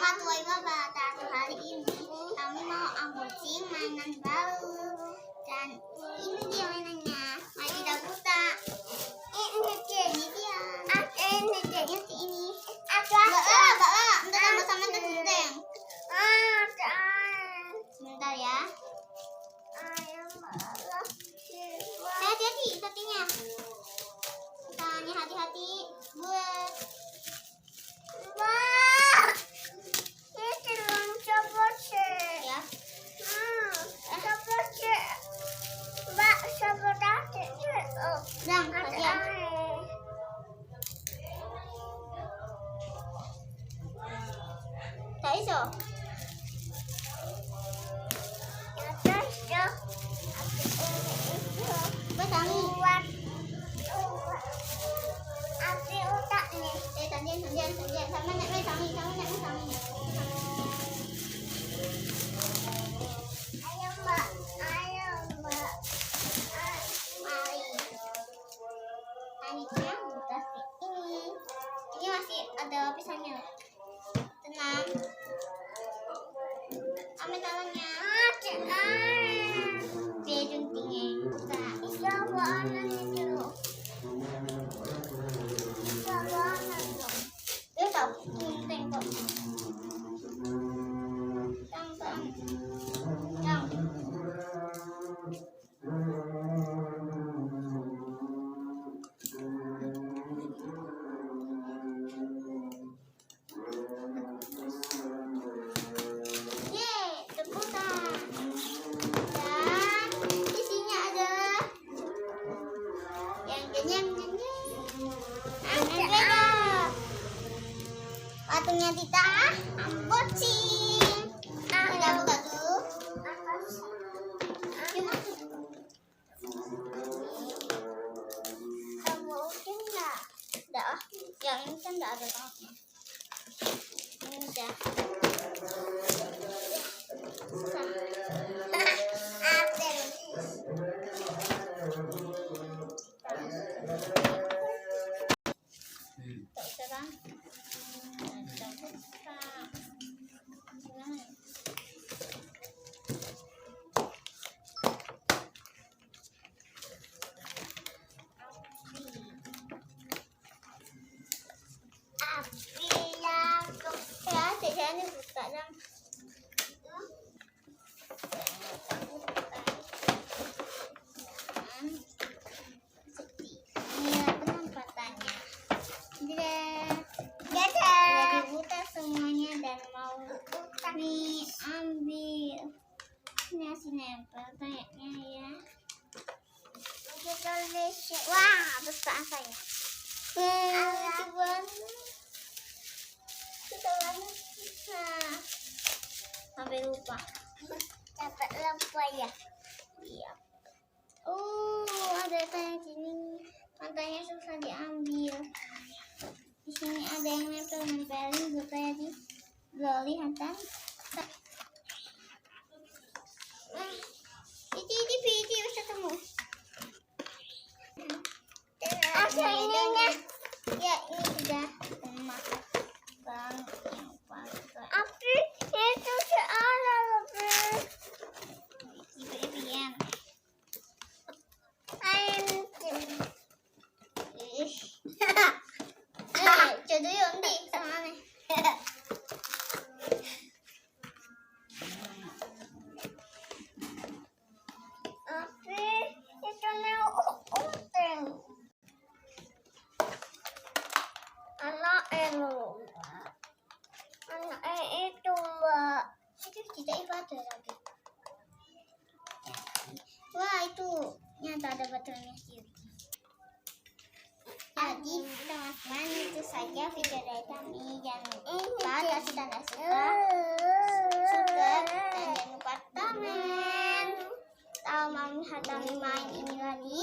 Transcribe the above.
warahmatullahi wabarakatuh. Hari ini kami mau unboxing mainan baru. Dan ini dia mainannya. Mari kita buka. Ini dia. Ini ini. Mbak, sama tenteng. Sebentar ya. Hati-hati kakinya. Tangannya hati-hati. Buat. Tak iso. Betangi. Api otaknya. Tandian. Sama nak betangi. Ayo Mbak. Mari. Ini dia plastik ini. Ini masih ada pisahnya. Tenang. Ambil tangannya. Dia juntingnya. Bisa warna itu. Dia tahu junting kok. Yang. Patungnya kita unboxing. Kita buka dulu. Kamu udah enggak? Udah. Yang ini kan enggak ada tangkapnya. Ini udah. Ini buka dong. Ini penempatannya. Udah dibuka semuanya dan mau nih ambil. Ini masih nempel kayaknya ya. Wah, besar saya. Sampai lupa. Dapat lupa ya. Iya. Ada kayak gini. Matanya susah diambil. Di sini ada yang nempelin buat kayak di kelihatan. Ini bisa ketemu. Ininya. Ya, ini sudah emas. Bang, yang pakai. Api itu seala lebih. Ibu-ibuan. Jodoh yondi sama nih. Api itu neuteng. Anak itu Mbak. Itu tidak ibadah lagi. Wah, itu nyata ada batunya sih. Jadi teman-teman, itu saja video dari kami. Jangan lupa kasih tanda suka, dan jangan lupa komen. Tahu mau hadang main ini lagi.